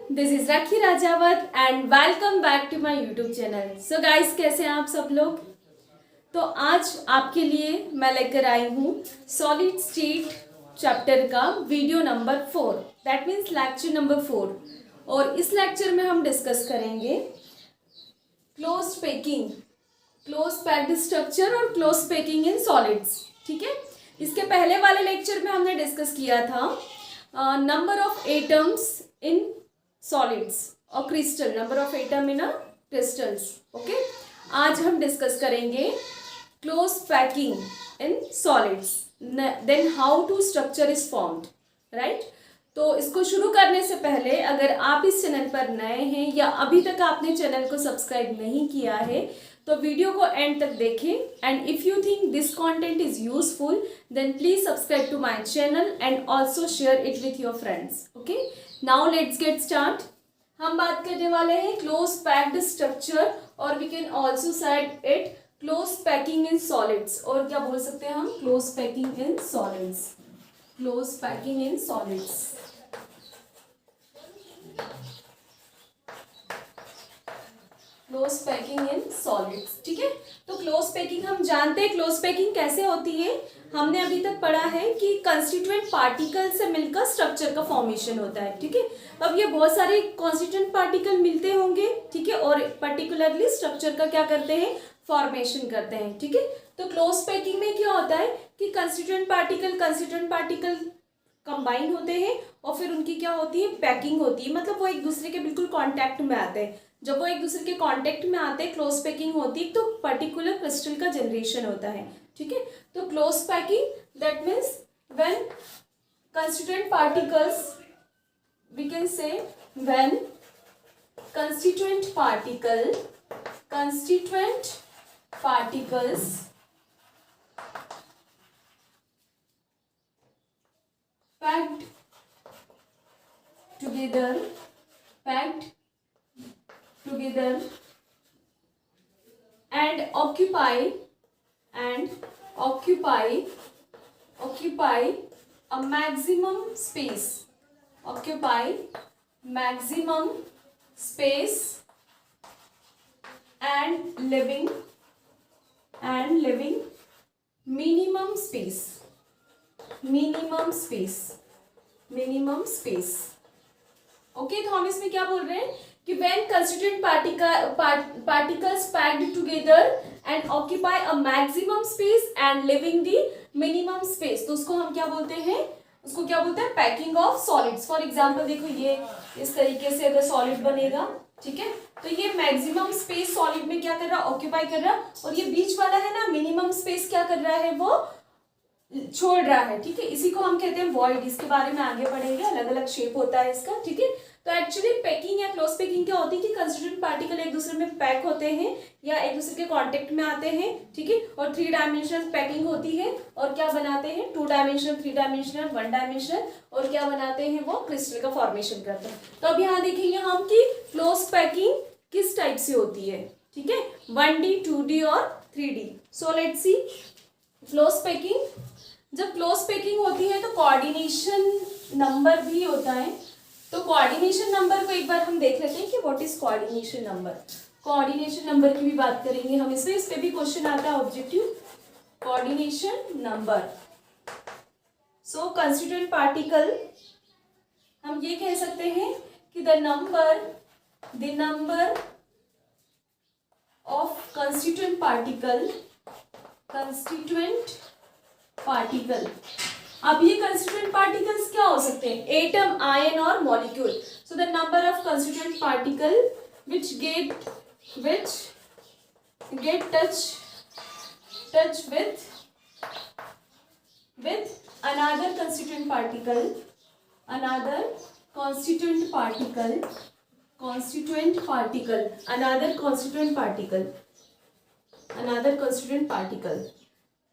This is Rakhi Rajawat and welcome back to my YouTube channel. So guys, कैसे हैं आप सब लोग। तो आज आपके लिए मैं लेकर आई हूँ सॉलिड स्टेट चैप्टर का video number 4, that means lecture number 4। और इस लेक्चर में हम डिस्कस करेंगे close packing, close packed structure और क्लोज पैकिंग इन सॉलिड्स। ठीक है, इसके पहले वाले लेक्चर में हमने डिस्कस किया था number of atoms in solids और crystal, number of atom in crystals. Okay, आज हम डिस्कस करेंगे close packing in solids, then how to structure is formed, right. तो इसको शुरू करने से पहले अगर आप इस चैनल पर नए हैं या अभी तक आपने चैनल को सब्सक्राइब नहीं किया है तो वीडियो को एंड तक देखें and if you think this content is useful then please subscribe to my channel and also share it with your friends. Okay, now let's get start. हम बात करने वाले हैं क्लोज पैक्ड स्ट्रक्चर और we can also said it close packing in solids, और क्या बोल सकते हैं हम, close packing in solids, close packing in solids. Close packing in solids, ठीक है। तो क्लोज पैकिंग हम जानते हैं क्लोज पैकिंग कैसे होती है। हमने अभी तक पढ़ा है कि कंस्टिट्यूएंट पार्टिकल से मिलकर स्ट्रक्चर का फॉर्मेशन होता है, ठीक है। अब ये बहुत सारे कंस्टिट्यूएंट पार्टिकल मिलते होंगे, ठीक है, और पर्टिकुलरली स्ट्रक्चर का क्या करते हैं, फॉर्मेशन करते हैं, ठीक है। तो क्लोज पैकिंग में क्या होता है कि कंस्टिट्यूएंट पार्टिकल कंबाइन होते हैं और फिर उनकी क्या होती है, पैकिंग होती है, मतलब वो एक दूसरे के बिल्कुल कांटेक्ट में आते हैं। जब वो एक दूसरे के कांटेक्ट में आते हैं, क्लोज पैकिंग होती है, तो पर्टिकुलर क्रिस्टल का जनरेशन होता है, ठीक है। तो close packing that means when constituent particles, we can say when constituent particles packed together and occupy a maximum space and living minimum space। Okay, तो हम इसमें क्या बोल रहे हैं कि when constituent particles packed together and occupy a maximum space and leaving the minimum space, तो उसको हम क्या बोलते हैं, उसको क्या बोलते हैं, packing of solids. For example देखो, ये इस तरीके से अगर सॉलिड बनेगा, ठीक है, तो ये मैक्सिमम स्पेस सॉलिड में क्या कर रहा है, ऑक्यूपाई कर रहा है, और ये बीच वाला है ना, मिनिमम स्पेस क्या कर रहा है, वो छोड़ रहा है, ठीक है। इसी को हम कहते हैं वॉइड। इसके बारे में आगे पढ़ेंगे, अलग अलग शेप होता है इसका, ठीक है। तो एक्चुअली पैकिंग या क्लोज पैकिंग क्या होती है कि कंस्टिट्यूएंट पार्टिकल एक दूसरे में पैक होते हैं या एक दूसरे के कांटेक्ट में आते हैं, ठीक है, और 3 डायमेंशनल पैकिंग होती है और क्या बनाते हैं, 2 डायमेंशनल, 3 डायमेंशनल, 1 डायमेंशनल, और क्या बनाते हैं, वो क्रिस्टल का फॉर्मेशन करते हैं। तो अब यहाँ देखेंगे हम कि क्लोज पैकिंग किस टाइप से होती है, ठीक है, 1D, 2D और 3D। So let's see close packing. जब क्लोज पैकिंग होती है तो कोऑर्डिनेशन नंबर भी होता है। तो कोऑर्डिनेशन नंबर को एक बार हम देख लेते हैं कि what is coordination number. Coordination number की भी बात करेंगे हम इसमें, इस पे भी क्वेश्चन आता है ऑब्जेक्टिव, कोऑर्डिनेशन नंबर। सो कंस्टिट्यूएंट पार्टिकल, हम ये कह सकते हैं कि the number of constituent particle. अब ये कंस्टिट्यूएंट पार्टिकल्स क्या हो सकते हैं, एटम, आयन और molecule. So the number of constituent particle which get touch with another constituent particle another constituent particle।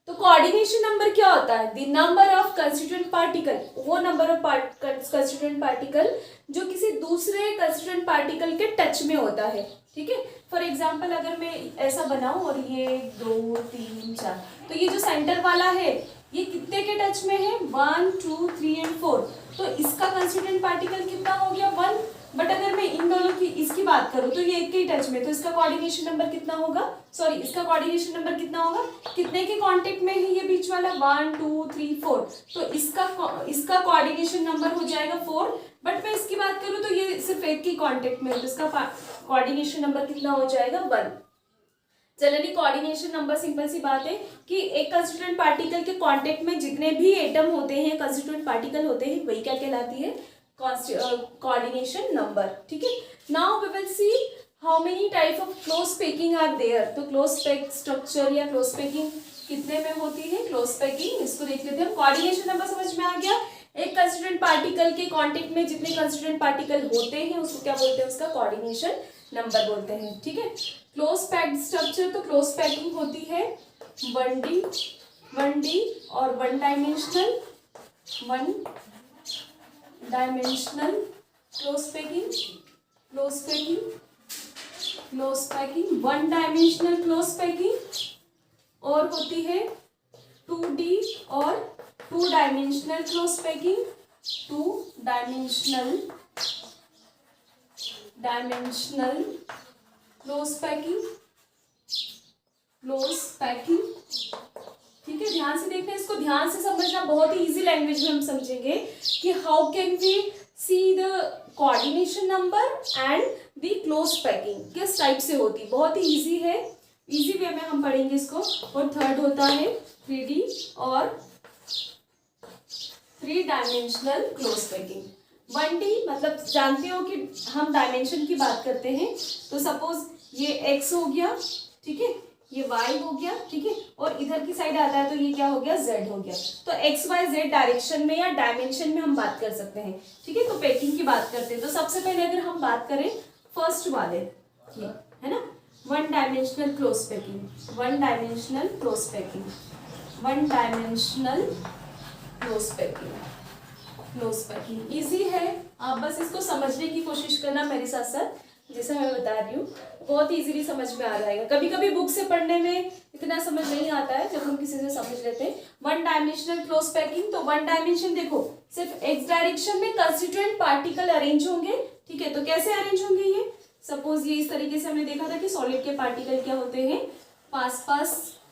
तो कोऑर्डिनेशन नंबर क्या होता है, the number of constituent particle, वो नंबर ऑफ कंस्टिट्यूएंट पार्टिकल जो किसी दूसरे कंस्टिट्यूएंट पार्टिकल के टच में होता है, ठीक है। फॉर एग्जांपल अगर मैं ऐसा बनाऊं और ये 2 3 4, तो ये जो सेंटर वाला है ये कितने के टच में है, 1 2 3 एंड 4, तो इसका कंस्टिट्यूएंट पार्टिकल कितना हो गया, 1। बट अगर मैं इन दोनों की इसकी बात करूँ तो ये एक के टच में, तो इसका कोऑर्डिनेशन नंबर कितना होगा, सॉरी इसका कोऑर्डिनेशन नंबर कितना होगा, कितने के कांटेक्ट में है ये बीच वाला, 1 2 3 4, तो इसका कोऑर्डिनेशन नंबर हो जाएगा 4। बट मैं इसकी बात करूँ तो ये सिर्फ एक के कांटेक्ट में है, तो इसका कोऑर्डिनेशन नंबर कितना हो जाएगा 1। जनरली कोऑर्डिनेशन नंबर सिंपल सी बात है कि एक कंस्टिट्यूएंट पार्टिकल के कांटेक्ट में जितने भी एटम होते हैं, कंस्टिट्यूएंट पार्टिकल होते हैं, वही क्या कहलाती है, कोऑर्डिनेशन नंबर। ठीक है, now we will see how many type of close packing are there. तो क्लोज पैक स्ट्रक्चर या क्लोज पैकिंग कितने में होती है, क्लोज पैकिंग, इसको देख लेते हैं। कोऑर्डिनेशन नंबर समझ में आ गया, एक कंस्टिट्यूएंट पार्टिकल के कांटेक्ट में जितने कंस्टिट्यूएंट पार्टिकल होते हैं उसको क्या बोलते हैं, उसका कोऑर्डिनेशन नंबर बोलते हैं। ठीक है, क्लोज पैक्ड स्ट्रक्चर, तो क्लोज पैकिंग होती है 1D और one dimensional close packing, one dimensional close packing, और होती है 2D और two dimensional close packing, dimensional close packing. ठीक है, ध्यान से देखना, इसको ध्यान से समझना, बहुत ही इजी लैंग्वेज में हम समझेंगे कि how can we see the coordination number and the close packing किस टाइप से होती, बहुत ही इजी है, इजी वे में हम पढ़ेंगे इसको। और थर्ड होता है 3D और 3 डायमेंशनल क्लोज पैकिंग। 1D मतलब जानते हो कि हम डायमेंशन की बात करते हैं, तो सपोज ये x हो गया, ठीक है, ये y हो गया, ठीक है, और इधर की साइड आता है तो ये क्या हो गया, z हो गया। तो x y z डायरेक्शन में या डायमेंशन में हम बात कर सकते हैं। ठीक है, तो पैकिंग की बात करते हैं, तो सबसे पहले अगर हम बात करें फर्स्ट वाले ये है ना, one dimensional close packing easy है, आप बस इसको समझने की कोशिश करना मेरे साथ साथ, जैसा मैं बता रही हूँ बहुत इजीली समझ में आ जाएगा। कभी कभी बुक से पढ़ने में इतना समझ नहीं आता है, जब हम किसी से समझ लेते हैं। वन डायमेंशनल क्लोज पैकिंग, तो वन डायमेंशन देखो सिर्फ एक्स डायरेक्शन में कंस्टिट्यूएंट पार्टिकल अरेंज होंगे। ठीक है, तो कैसे अरेंज होंगे, ये सपोज ये इस तरीके से हमने देखा था कि सॉलिड के पार्टिकल क्या होते हैं, पास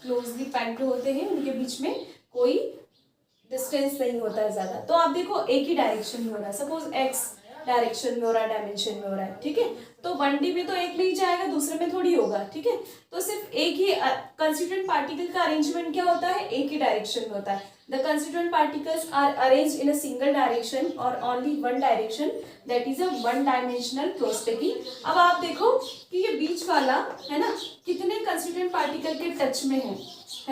क्लोजली पैक्ड होते हैं, उनके बीच में कोई डिस्टेंस नहीं होता है ज्यादा। तो आप देखो एक ही डायरेक्शन में हो रहा है, सपोज एक्स डायरेक्शन में हो रहा है, डायमेंशन में हो रहा है। ठीक है, तो 1D में तो एक में ही जाएगा, दूसरे में थोड़ी होगा। ठीक है, तो सिर्फ एक ही कंस्टिट्यूएंट पार्टिकल का अरेंजमेंट क्या होता है, एक ही डायरेक्शन में होता है। The constituent particles are arranged in a single direction और only one direction, that is a one dimensional close packing. अब आप देखो कि ये बीच वाला है ना, कितने कंस्टिट्यूएंट पार्टिकल के टच में है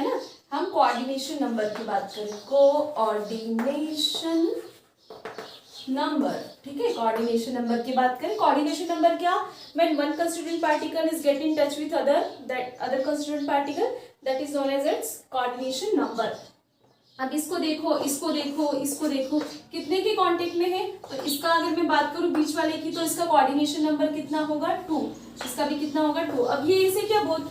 ना। हम कोऑर्डिनेशन नंबर की बात करें, कोऑर्डिनेशन नंबर, ठीक है, कोऑर्डिनेशन नंबर की बात करें। कोऑर्डिनेशन नंबर क्या, when one constituent particle is get in touch with other constituent particle, that is known as its coordination number. अब इसको देखो, कितने के कांटेक्ट में है, तो इसका अगर मैं बात करूं बीच वाले की, तो इसका कोऑर्डिनेशन नंबर कितना होगा 2, इसका भी कितना होगा 2। अब ये इसे क्या बहुत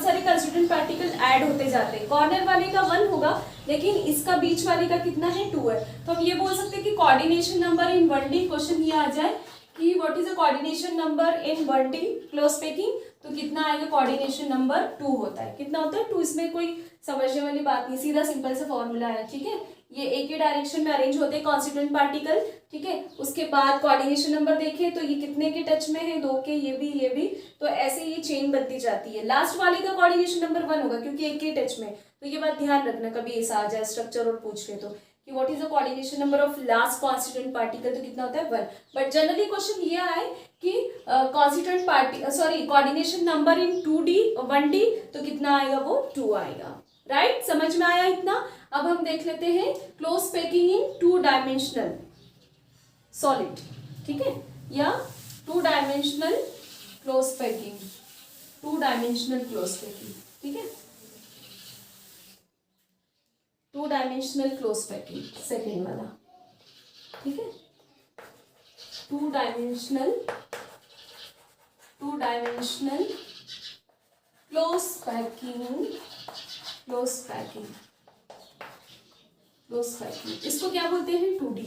सारे कंस्टिट्यूएंट पार्टिकल ऐड होते जाते हैं। कॉर्नर वाले का 1 होगा, लेकिन इसका बीच वाले का कितना है 2 है। तो हम ये बोल सकते हैं कि coordination number in 1D, question ये आ जाए कि what is the coordination number in 1D close packing, तो कितना आएगा, कोऑर्डिनेशन नंबर 2 होता है। कितना होता है 2, इसमें कोई समझने वाली बात नहीं, सीधा सिंपल सा फॉर्मूला है। ठीक है, ये एक ही डायरेक्शन में अरेंज होते हैं कॉन्स्टिट्यूएंट पार्टिकल। ठीक है, उसके बाद कोऑर्डिनेशन नंबर देखें तो ये कितने के टच में है, 2 के, ये भी, तो ऐसे ये चेन बनती जाती है। लास्ट वाले का कोऑर्डिनेशन नंबर 1 होगा क्योंकि एक के टच में, तो ये बात ध्यान रखना, कभी ऐसा आ जाए स्ट्रक्चर और पूछ ले तो कि what is the coordination number of last constituent particle, तो कितना होता है 1। बट जनरली क्वेश्चन ये आए कि coordination number in 2D 1D, तो कितना आएगा, वो 2 आएगा। राइट, समझ में आया इतना। अब हम देख लेते हैं क्लोज पैकिंग इन 2 डायमेंशनल सॉलिड, ठीक है, या 2 डायमेंशनल क्लोज पैकिंग, ठीक है, 2 डायमेंशनल क्लोज पैकिंग सेकेंड वाला, ठीक है, 2 डायमेंशनल क्लोज पैकिंग, इसको क्या बोलते हैं 2D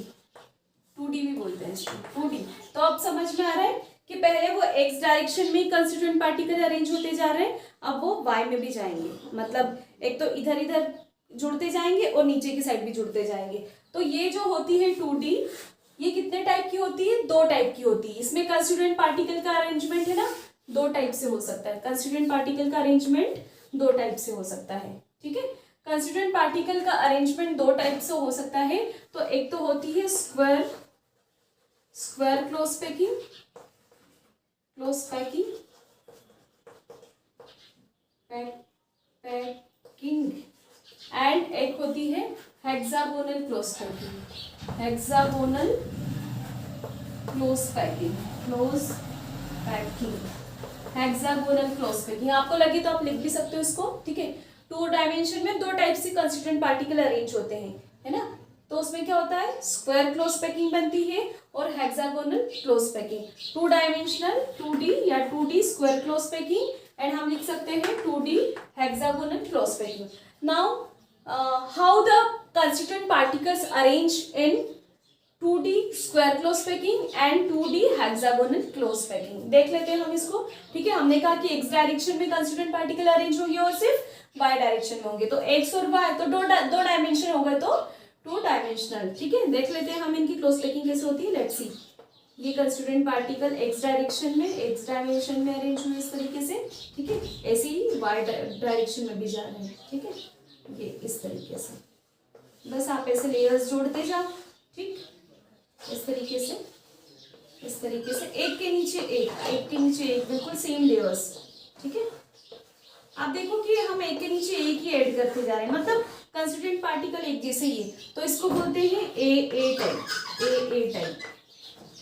भी बोलते हैं इसको 2D। तो अब समझ में आ रहा है कि पहले वो एक्स डायरेक्शन में कंस्टिट्यूएंट पार्टिकल अरेंज होते जा रहे हैं, अब वो वाई में भी जाएंगे, मतलब एक तो इधर इधर जुड़ते जाएंगे और नीचे की साइड भी जुड़ते जाएंगे। तो ये जो होती है 2D, ये कितने टाइप की होती है? 2 टाइप की होती है। इसमें कंस्टिट्यूएंट पार्टिकल का अरेंजमेंट है ना, 2 टाइप से हो सकता है। कंस्टिट्यूएंट पार्टिकल का अरेंजमेंट 2 टाइप से हो सकता है, ठीक है। कंस्टिट्यूएंट पार्टिकल का अरेंजमेंट 2 टाइप से हो सकता है। तो एक तो होती है स्क्वायर क्लोज पैकिंग एंड एक होती है हेक्सागोनल क्लोज पैकिंग। आपको लगे तो आप लिख भी सकते हो इसको, ठीक है। 2 डायमेंशन में 2 टाइप से कंस्टिट्यूएंट पार्टिकल अरेंज होते हैं, है ना। तो उसमें क्या होता है, स्क्वायर क्लोज पैकिंग बनती है और hexagonal close packing. 2 dimensional 2D या 2D square close packing and हम लिख सकते हैं 2D hexagonal close packing. Now how the constituent particles arrange in 2D square close packing and 2D hexagonal close packing देख लेते हैं हम इसको, ठीक है। हमने कहा कि एक्स डायरेक्शन में कंस्टिट्यूएंट पार्टिकल अरेंज होंगे और सिर्फ वाई डायरेक्शन में होंगे। तो एक्स और वाई तो दो डायमेंशन होगा तो 2 डायमेंशनल, ठीक है। देख लेते हैं हम इनकी क्लोज पैकिंग कैसे होती है। लेट्स सी, ये कंस्टिट्यूएंट पार्टिकल एक्स डायरेक्शन में एक्स डायमेंशन में अरेंज हुए इस तरीके से, ठीक है। ऐसे ही वाई डायरेक्शन में भी जा रहे हैं, ठीक है, ये इस तरीके से। बस आप ऐसे लेयर्स जोड़ते जाओ, ठीक, इस तरीके से एक के नीचे एक बिल्कुल सेम लेयर्स, ठीक है। आप देखो कि हम एक के नीचे एक ही ऐड करते जा रहे हैं, मतलब कंस्टिट्यूएंट पार्टिकल एक जैसे ही है, तो इसको बोलते हैं ए टाइप।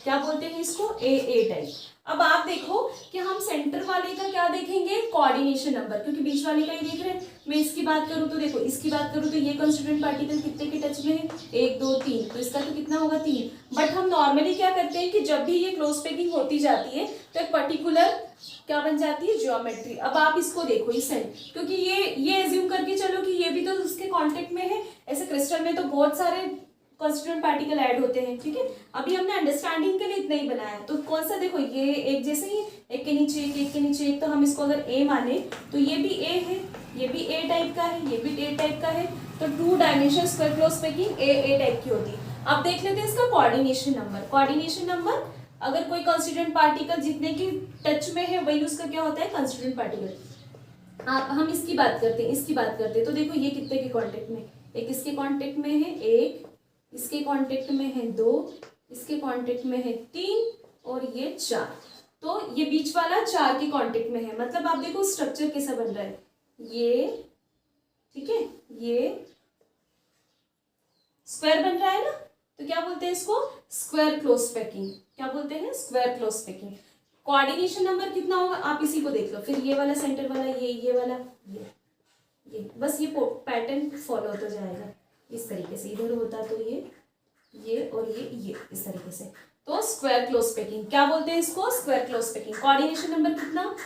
क्या बोलते हैं इसको? ए टाइप। अब आप देखो कि हम सेंटर वाले का क्या देखेंगे, कोऑर्डिनेशन नंबर, क्योंकि बीच वाले का ही देख रहे हैं। मैं इसकी बात करूं तो देखो, इसकी बात करूं तो ये कंस्टिट्यूएंट पार्टिकल कितने के टच में है, 1 2 3, तो इसका तो कितना होगा 3। बट हम नॉर्मली क्या करते हैं कि जब भी ये क्लोज पैकिंग होती जाती है तो एक पर्टिकुलर क्या बन जाती है, ज्योमेट्री। अब आप इसको देखो इस साइड, क्योंकि ये एज्यूम करके चलो कि ये भी तो उसके कॉन्टेक्ट में है। ऐसे क्रिस्टल में तो बहुत सारे कंस्टिट्यूएंट पार्टिकल ऐड होते हैं, ठीक है। अभी हमने अंडरस्टैंडिंग के लिए इतना ही बनाया, तो कौन सा देखो, ये एक जैसे ही एक के नीचे एक, तो हम इसको अगर ए माने तो ये भी ए है, ये भी ए टाइप का है, ये भी ए टाइप का है। तो 2 dimension square close packing A type की होती है। अब देख लेते हैं इसका कोऑर्डिनेशन नंबर। अगर कोई कंस्टिट्यूएंट पार्टिकल जितने की टच में है वही उसका क्या होता है, कंस्टिट्यूएंट पार्टिकल। हम इसकी बात करते हैं, तो देखो ये कितने के कांटेक्ट में, एक इसके कांटेक्ट में है, एक इसके कांटेक्ट में है, 2 इसके कांटेक्ट में है, 3 और ये 4। तो ये बीच वाला 4 के कांटेक्ट में है। मतलब आप देखो स्ट्रक्चर कैसा बन रहा है, ये ठीक है, ये स्क्वायर बन रहा है ना, तो क्या बोलते हैं इसको, स्क्वायर क्लोज पैकिंग। क्या बोलते हैं, square close packing. Coordination number कितना होगा, आप इसी को देख लो। फिर ये वाला सेंटर वाला, ये वाला, ये बस ये पैटर्न फॉलो होता जाएगा इस तरीके से। इधर होता तो ये और ये इस तरीके से। तो स्क्वायर क्लोज पैकिंग क्या बोलते हैं इसको, square close packing. Coordination number कितना,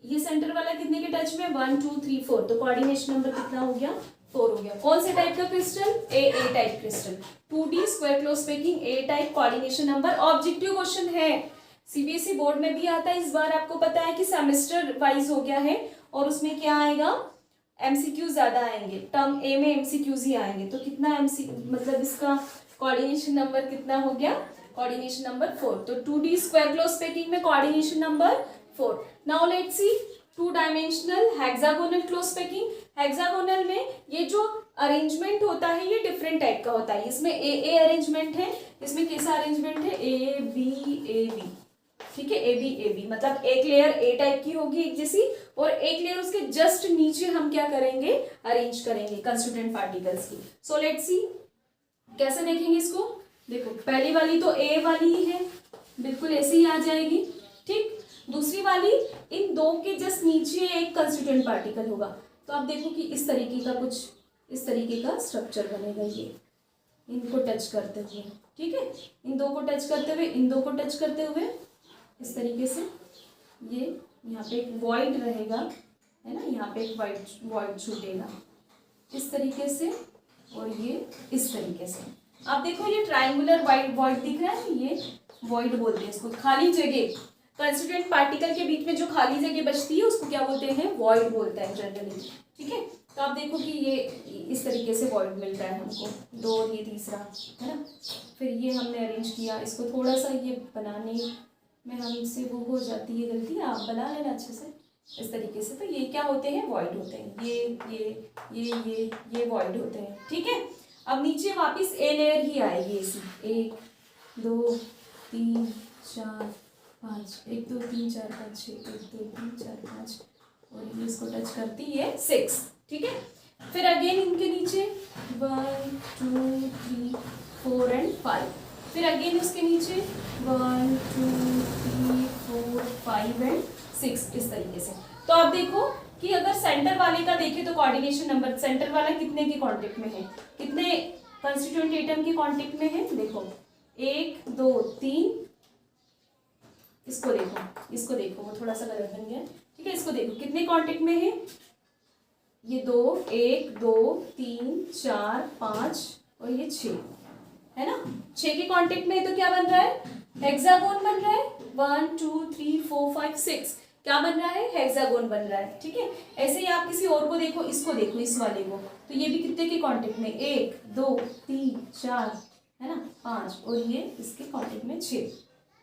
ये सेंटर वाला कितने के टच में, 1 2 3 4, तो कोऑर्डिनेशन नंबर कितना हो गया, 4 हो गया। कौन से टाइप का crystal, A type crystal. 2D square close packing A type, coordination number. Objective question है, सीबीएसई बोर्ड में भी आता है। इस बार आपको पता है कि सेमेस्टर वाइज हो गया है और उसमें क्या आएगा, एमसीक्यू ज्यादा आएंगे। टर्म ए में एमसीक्यूज ही आएंगे। तो कितना मतलब इसका कोऑर्डिनेशन नंबर कितना हो गया, कोऑर्डिनेशन नंबर 4। तो 2D स्क्वायर क्लोज पैकिंग में coordination number 4। Now let's see 2 dimensional hexagonal close packing. Hexagonal में ये जो अरेंजमेंट होता है ये डिफरेंट टाइप का होता है। इसमें ए अरेंजमेंट है, इसमें कैसा अरेंजमेंट है, ए बी, ठीक है, ए बी मतलब एक लेयर ए टाइप की होगी एक जैसी, और एक लेयर उसके जस्ट नीचे हम क्या करेंगे, अरेंज करेंगे कंस्टिट्यूएंट पार्टिकल्स की। सो लेट्स सी कैसे देखेंगे इसको। देखो पहली वाली तो ए वाली ही है, बिल्कुल ऐसे ही आ जाएगी, ठीक। दूसरी वाली इन 2 के जस्ट नीचे एक कंस्टिट्यूएंट पार्टिकल होगा। तो आप देखो कि इस तरीके का कुछ इस तरीके का स्ट्रक्चर बनेगा, ये इनको टच करते हुए, ठीक है, इन 2 को टच करते हुए, इन 2 को टच करते हुए इस तरीके से। ये यहाँ पे एक वॉइड रहेगा, है ना, यहाँ पे एक वॉइड छूटेगा इस तरीके से, और ये इस तरीके से। आप देखो ये ट्रायंगुलर वॉइड दिख रहा है, ये वॉइड बोलते हैं इसको, खाली जगह। कंस्टिट्यूएंट पार्टिकल के बीच में जो खाली जगह बचती है उसको क्या बोलते हैं, वॉइड बोलते हैं जनरली। ठीक है, तो आप देखो कि ये इस तरीके से वॉइड मिल रहा है हमको, 2 और ये तीसरा है ना। फिर ये हमने अरेंज किया, इसको थोड़ा सा ये बनाने में हमसे वो हो जाती है गलती, आप बना लेना अच्छे से इस तरीके से। तो ये क्या होते हैं, वॉइड होते हैं, ये वॉइड होते हैं। ठीक है, अब नीचे वापस ए लेयर ही आएगी ऐसी, 1 2 3 4 5, 1 2 3 4 5 6, 1 2 3 4 5, और ये इसको टच करती है 6। ठीक है, फिर अगेन इनके नीचे 1 2 3 4 एंड 5, फिर अगेन उसके नीचे 1 2 3 4 5 एंड 6 इस तरीके से। तो आप देखो कि अगर सेंटर वाले का देखें तो कोऑर्डिनेशन नंबर, सेंटर वाला कितने के कांटेक्ट में है, कितने कंस्टिट्यूएंट एटम के कांटेक्ट में है, देखो 1 2 3, इसको देखो वो थोड़ा सा गलत बन गया। ठीक है, इसको देखो कितने कांटेक्ट में है, ये 2 1 2 3 4 5 और ये 6 है ना, 6 के कांटेक्ट में है। तो क्या बन रहा है, हेक्सागोन बन रहा है। 1 2 3 4 5 6 क्या बन रहा है, हेक्सागोन बन रहा है। ठीक है, ऐसे ही आप किसी और को देखो, इसको देखो, इस वाले को, तो ये भी कितने के कांटेक्ट में, 1 2 3 4 है ना 5, और ये इसके कांटेक्ट में 6।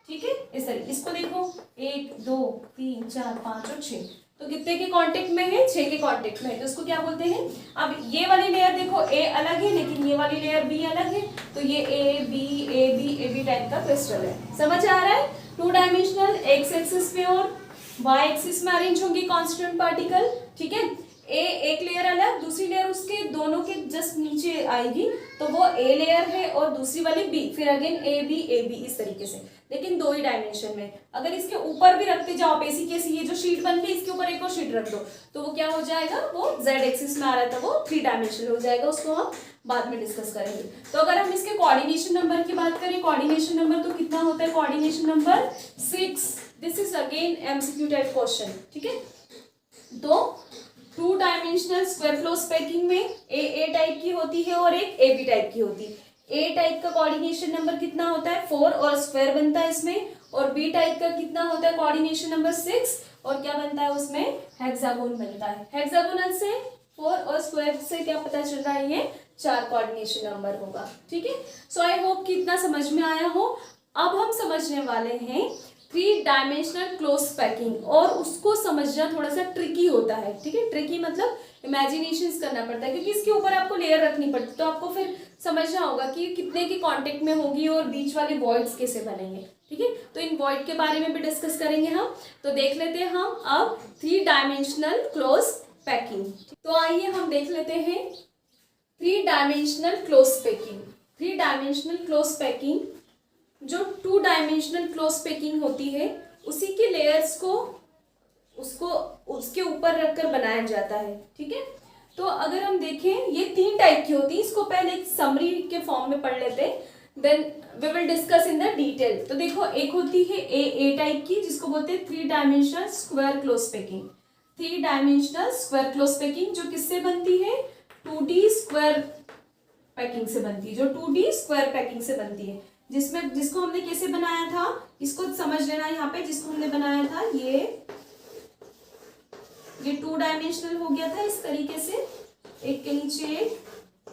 ठीक है, इस तरह इसको देखो 1 2 3 4 5 और 6, तो कितने के कांटेक्ट में है, 6 के कांटेक्ट में है। तो इसको क्या बोलते हैं, अब ये वाली लेयर देखो ए अलग है लेकिन ये वाली लेयर बी अलग है, तो ये ए बी टाइप का क्रिस्टल है। समझ आ रहा है, 2 डायमेंशनल, एक्स एक्सिस पे और वाई एक्सिस में अरेंज होंगे कॉन्स्टिट्यूएंट पार्टिकल। ठीक है, एक लेयर अलग, दूसरी लेयर उसके दोनों के जस्ट नीचे आएगी, तो वो ए लेयर है और दूसरी वाली बी, फिर अगेन ए बी इस तरीके से, लेकिन 2 ही डायमेंशन में। अगर इसके ऊपर भी रखते जाओ ऐसी कैसी, ये जो शीट बन गई इसके ऊपर एक और शीट रख दो, तो वो क्या हो जाएगा, वो जेड एक्सिस में आ रहा था वो 3 डायमेंशनल हो जाएगा, उसको हम बाद में डिस्कस करेंगे। तो अगर हम इसके कोऑर्डिनेशन नंबर की बात करें, कोऑर्डिनेशन नंबर तो कितना होता है, coordination number 6। This is again MCQ type question. ठीक है, तो 2 डायमेंशनल स्क्वायर क्लोज पैकिंग में ए टाइप की होती है और एक ए बी टाइप की होती है। ए टाइप का कोऑर्डिनेशन नंबर कितना होता है, 4 और स्क्वायर बनता है इसमें, और बी टाइप का कितना होता है कोऑर्डिनेशन नंबर 6 और क्या बनता है उसमें, हेक्सागोन बनता है। हेक्सागोनल से 4 और स्क्वायर से क्या पता चल रहा है, ये 4 कोऑर्डिनेशन नंबर होगा। ठीक है, सो आई होप कि इतना समझ में आया हो। अब हम समझने वाले हैं 3 डायमेंशनल क्लोज पैकिंग, और उसको समझना थोड़ा सा ट्रिकी होता है। ठीक है, ट्रिकी मतलब इमेजिनेशन करना पड़ता है, क्योंकि इसके ऊपर आपको लेयर रखनी पड़ती है, तो आपको फिर समझना होगा कि कितने के कांटेक्ट में होगी और बीच वाले वॉइड्स कैसे बनेंगे। ठीक है, तो इन वॉइड के बारे में भी डिस्कस करेंगे हम। तो देख लेते हैं हम अब 3 डायमेंशनल क्लोज पैकिंग। तो आइए हम देख लेते हैं 3 dimensional close packing. 3 dimensional close packing, जो 2 डायमेंशनल क्लोज पैकिंग होती है, उसी के लेयर्स को उसके ऊपर रखकर बनाया जाता है। ठीक है, तो अगर हम देखें ये 3 टाइप की होती है, इसको पहले एक समरी के फॉर्म में पढ़ लेते हैं, then we will discuss in the detail. तो देखो एक होती है ए टाइप की, जिसको बोलते हैं 3 dimensional square close packing. 3 dimensional square close packing जो किससे बनती है, 2D स्क्वायर पैकिंग से बनती है, जो 2D स्क्वायर पैकिंग से बनती है, जिसको हमने कैसे बनाया था, इसको समझ लेना। यहाँ पे जिसको हमने बनाया था ये 2 डायमेंशनल हो गया था इस तरीके से, एक के नीचे एक।